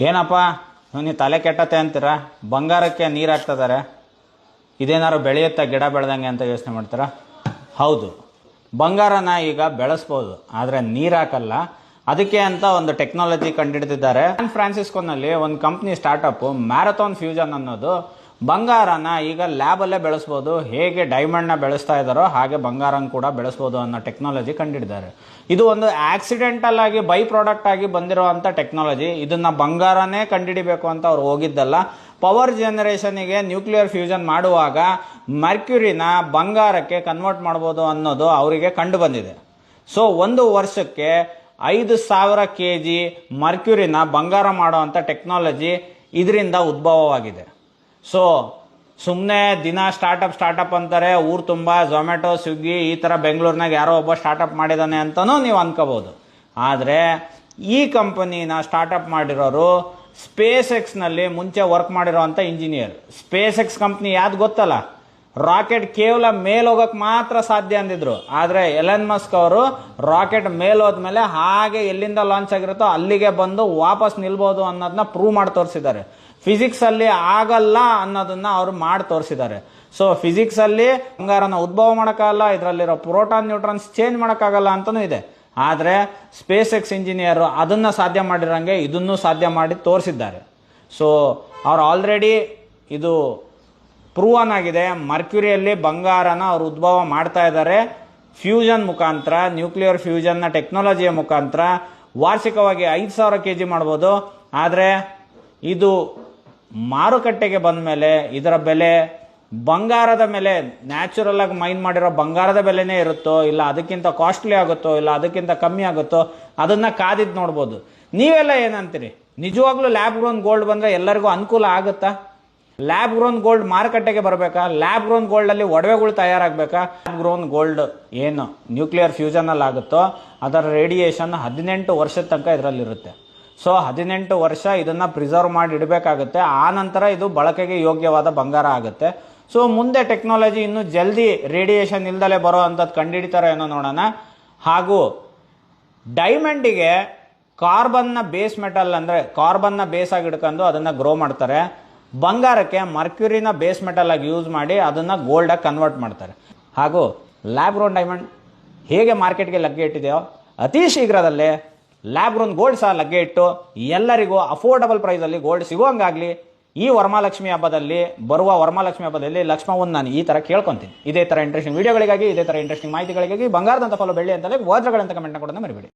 ಏನಪ್ಪ ನೀವು ತಲೆ ಕೆಟ್ಟತ್ತೆ ಅಂತೀರಾ? ಬಂಗಾರಕ್ಕೆ ನೀರು ಹಾಕ್ತಿದ್ದಾರೆ, ಇದೇನಾದ್ರು ಬೆಳೆಯುತ್ತಾ ಗಿಡ ಬೆಳೆದಂಗೆ ಅಂತ ಯೋಚನೆ ಮಾಡ್ತೀರಾ? ಹೌದು, ಬಂಗಾರನ ಈಗ ಬೆಳೆಸ್ಬೋದು, ಆದರೆ ನೀರು ಹಾಕಲ್ಲ. ಅದಕ್ಕೆ ಅಂತ ಒಂದು ಟೆಕ್ನಾಲಜಿ ಕಂಡುಹಿಡಿದಿದ್ದಾರೆ. ಸ್ಯಾನ್ ಫ್ರಾನ್ಸಿಸ್ಕೋನಲ್ಲಿ ಒಂದು ಕಂಪ್ನಿ ಸ್ಟಾರ್ಟಪ್ ಮ್ಯಾರಥಾನ್ ಫ್ಯೂಷನ್ ಅನ್ನೋದು ಬಂಗಾರನ ಈಗ ಲ್ಯಾಬಲ್ಲೇ ಬೆಳೆಸ್ಬೋದು. ಹೇಗೆ ಡೈಮಂಡ್ನ ಬೆಳೆಸ್ತಾ ಇದ್ದಾರೋ ಹಾಗೆ ಬಂಗಾರನ ಕೂಡ ಬೆಳೆಸ್ಬೋದು ಅನ್ನೋ ಟೆಕ್ನಾಲಜಿ ಕಂಡುಹಿಡಿದ್ದಾರೆ. ಇದು ಒಂದು ಆಕ್ಸಿಡೆಂಟಲ್ ಆಗಿ ಬೈ ಪ್ರಾಡಕ್ಟ್ ಆಗಿ ಬಂದಿರುವಂಥ ಟೆಕ್ನಾಲಜಿ. ಇದನ್ನ ಬಂಗಾರನೇ ಕಂಡುಹಿಡಿಬೇಕು ಅಂತ ಅವ್ರು ಹೋಗಿದ್ದಲ್ಲ. ಪವರ್ ಜನರೇಷನ್ಗೆ ನ್ಯೂಕ್ಲಿಯರ್ ಫ್ಯೂಷನ್ ಮಾಡುವಾಗ ಮರ್ಕ್ಯುರಿನ ಬಂಗಾರಕ್ಕೆ ಕನ್ವರ್ಟ್ ಮಾಡ್ಬೋದು ಅನ್ನೋದು ಅವರಿಗೆ ಕಂಡು ಬಂದಿದೆ. ಸೊ 1 ವರ್ಷಕ್ಕೆ 5,000 kg ಮರ್ಕ್ಯುರಿನ ಬಂಗಾರ ಮಾಡುವಂಥ ಟೆಕ್ನಾಲಜಿ ಇದರಿಂದ ಉದ್ಭವವಾಗಿದೆ. ಸೊ ಸುಮ್ಮನೆ ದಿನ ಸ್ಟಾರ್ಟಪ್ ಅಂತಾರೆ, ಊರು ತುಂಬ ಝೊಮ್ಯಾಟೊ, ಸ್ವಿಗ್ಗಿ ಈ ಥರ ಬೆಂಗಳೂರಿನಾಗ ಯಾರೋ ಒಬ್ಬ ಸ್ಟಾರ್ಟಪ್ ಮಾಡಿದ್ದಾನೆ ಅಂತಲೂ ನೀವು ಅನ್ಕೋಬೋದು. ಆದರೆ ಈ ಕಂಪನಿನ ಸ್ಟಾರ್ಟಪ್ ಮಾಡಿರೋರು ಸ್ಪೇಸ್ ಎಕ್ಸ್ನಲ್ಲಿ ಮುಂಚೆ ವರ್ಕ್ ಮಾಡಿರೋವಂಥ ಇಂಜಿನಿಯರ್. ಸ್ಪೇಸ್ ಎಕ್ಸ್ ಕಂಪ್ನಿ ಯಾವ್ದು ಗೊತ್ತಲ್ಲ, ರಾಕೆಟ್ ಕೇವಲ ಮೇಲ್ ಹೋಗಕ್ಕೆ ಮಾತ್ರ ಸಾಧ್ಯ ಅಂದಿದ್ರು. ಆದರೆ ಎಲನ್ ಮಸ್ಕ್ ಅವರು ರಾಕೆಟ್ ಮೇಲ್ ಹೋದ್ಮೇಲೆ ಹಾಗೆ ಎಲ್ಲಿಂದ ಲಾಂಚ್ ಆಗಿರುತ್ತೋ ಅಲ್ಲಿಗೆ ಬಂದು ವಾಪಸ್ ನಿಲ್ಬೋದು ಅನ್ನೋದನ್ನ ಪ್ರೂವ್ ಮಾಡಿ ತೋರಿಸಿದ್ದಾರೆ. ಫಿಸಿಕ್ಸ್ ಅಲ್ಲಿ ಆಗಲ್ಲ ಅನ್ನೋದನ್ನ ಅವರು ಮಾಡಿ ತೋರಿಸಿದ್ದಾರೆ. ಸೊ ಫಿಸಿಕ್ಸ್ ಅಲ್ಲಿ ಬಂಗಾರನ ಉದ್ಭವ ಮಾಡೋಕ್ಕಾಗಲ್ಲ, ಇದರಲ್ಲಿರೋ ಪ್ರೋಟಾನ್ ನ್ಯೂಟ್ರಾನ್ಸ್ ಚೇಂಜ್ ಮಾಡೋಕ್ಕಾಗಲ್ಲ ಅಂತಲೂ ಇದೆ. ಆದರೆ ಸ್ಪೇಸ್ ಎಕ್ಸ್ ಇಂಜಿನಿಯರ್ ಅದನ್ನ ಸಾಧ್ಯ ಮಾಡಿರಂಗೆ ಇದನ್ನು ಸಾಧ್ಯ ಮಾಡಿ ತೋರಿಸಿದ್ದಾರೆ. ಸೊ ಅವ್ರು ಆಲ್ರೆಡಿ ಇದು ಪ್ರೂವನ್ ಆಗಿದೆ. ಮರ್ಕ್ಯುರಿಯಲ್ಲಿ ಬಂಗಾರನ ಅವರು ಉದ್ಭವ ಮಾಡ್ತಾ ಇದ್ದಾರೆ. ಫ್ಯೂಷನ್ ಮುಖಾಂತರ, ನ್ಯೂಕ್ಲಿಯರ್ ಫ್ಯೂಷನ್ನ ಟೆಕ್ನಾಲಜಿಯ ಮುಖಾಂತರ ವಾರ್ಷಿಕವಾಗಿ 5,000 kg ಮಾಡ್ಬೋದು. ಆದರೆ ಇದು ಮಾರುಕಟ್ಟೆಗೆ ಬಂದ ಮೇಲೆ ಇದರ ಬೆಲೆ ಬಂಗಾರದ ಮೇಲೆ, ನ್ಯಾಚುರಲ್ ಆಗಿ ಮೈನ್ ಮಾಡಿರೋ ಬಂಗಾರದ ಬೆಲೆನೇ ಇರುತ್ತೋ, ಇಲ್ಲ ಅದಕ್ಕಿಂತ ಕಾಸ್ಟ್ಲಿ ಆಗುತ್ತೋ, ಇಲ್ಲ ಅದಕ್ಕಿಂತ ಕಮ್ಮಿ ಆಗುತ್ತೋ, ಅದನ್ನ ಕಾದಿದ್ದು ನೋಡ್ಬೋದು. ನೀವೆಲ್ಲ ಏನಂತೀರಿ? ನಿಜವಾಗ್ಲೂ ಲ್ಯಾಬ್ ಗ್ರೋನ್ ಗೋಲ್ಡ್ ಬಂದ್ರೆ ಎಲ್ಲರಿಗೂ ಅನುಕೂಲ ಆಗುತ್ತಾ? ಲ್ಯಾಬ್ ಗ್ರೋನ್ ಗೋಲ್ಡ್ ಮಾರುಕಟ್ಟೆಗೆ ಬರಬೇಕಾ? ಲ್ಯಾಬ್ ಗ್ರೋನ್ ಗೋಲ್ಡ್ ಅಲ್ಲಿ ಒಡವೆಗಳು ತಯಾರಾಗಬೇಕಾ? ಲ್ಯಾಬ್ ಗ್ರೋನ್ ಗೋಲ್ಡ್ ಏನು ನ್ಯೂಕ್ಲಿಯರ್ ಫ್ಯೂಷನ್ ಅಲ್ಲಿ ಆಗುತ್ತೋ ಅದರ ರೇಡಿಯೇಷನ್ 18 ವರ್ಷದ ತನಕ ಇದರಲ್ಲಿರುತ್ತೆ. ಸೊ 18 ವರ್ಷ ಇದನ್ನ ಪ್ರಿಸರ್ವ್ ಮಾಡಿ ಇಡಬೇಕಾಗುತ್ತೆ. ಆ ನಂತರ ಇದು ಬಳಕೆಗೆ ಯೋಗ್ಯವಾದ ಬಂಗಾರ ಆಗುತ್ತೆ. ಸೊ ಮುಂದೆ ಟೆಕ್ನಾಲಜಿ ಇನ್ನು ಜಲ್ದಿ ರೇಡಿಯೇಷನ್ ಇಲ್ದಲೆ ಬರೋ ಅಂಥದ್ದು ಕಂಡುಹಿಡಿತಾರೋ ಏನೋ ನೋಡೋಣ. ಹಾಗೂ ಡೈಮಂಡಿಗೆ ಕಾರ್ಬನ್ನ ಬೇಸ್ ಮೆಟಲ್ ಅಂದರೆ ಕಾರ್ಬನ್ನ ಬೇಸ್ ಆಗಿ ಇಡ್ಕೊಂಡು ಅದನ್ನು ಗ್ರೋ ಮಾಡ್ತಾರೆ. ಬಂಗಾರಕ್ಕೆ ಮರ್ಕ್ಯುರಿನ ಬೇಸ್ ಮೆಟಲ್ ಆಗಿ ಯೂಸ್ ಮಾಡಿ ಅದನ್ನು ಗೋಲ್ಡಾಗಿ ಕನ್ವರ್ಟ್ ಮಾಡ್ತಾರೆ. ಹಾಗೂ ಲ್ಯಾಬ್ ಗ್ರೋನ್ ಡೈಮಂಡ್ ಹೇಗೆ ಮಾರ್ಕೆಟ್ಗೆ ಲಗ್ಗೆ ಇಟ್ಟಿದೆಯೋ ಅತಿ ಶೀಘ್ರದಲ್ಲೇ ಲ್ಯಾಬ್ ಗ್ರೋನ್ ಗೋಲ್ಡ್ ಸಹ ಲಗ್ಗೆ ಇಟ್ಟು ಎಲ್ಲರಿಗೂ ಅಫೋರ್ಡಬಲ್ ಪ್ರೈಸಲ್ಲಿ ಗೋಲ್ಡ್ ಸಿಗುವಂಗಾಗಲಿ. ಈ ವರಮಹಾಲಕ್ಷ್ಮಿ ಹಬ್ಬದಲ್ಲಿ, ಬರುವ ವರಮಹಾಲಕ್ಷ್ಮಿ ಹಬ್ಬದಲ್ಲಿ ಲಕ್ಷ್ಮವ್ವನ್ ನಾನು ಈ ಥರ ಕೇಳ್ಕೊತೀನಿ. ಇದೇ ಥರ ಇಂಟ್ರೆಸ್ಟಿಂಗ್ ವಿಡಿಯೋಗಳಿಗಾಗಿ, ಇದೇ ಥರ ಇಂಟ್ರೆಸ್ಟಿಂಗ್ ಮಾಹಿತಿಗಳಿಗಾಗಿ ಬಂಗಾರದಂತ ಫಾಲೋ ಬೆಳ್ಳಿ ಅಂತಲೇ ವಜ್ರಗಳಂತ ಕಮೆಂಟ್ನ ಕೊಡೋದನ್ನ ಮರಿಬೇಡಿ.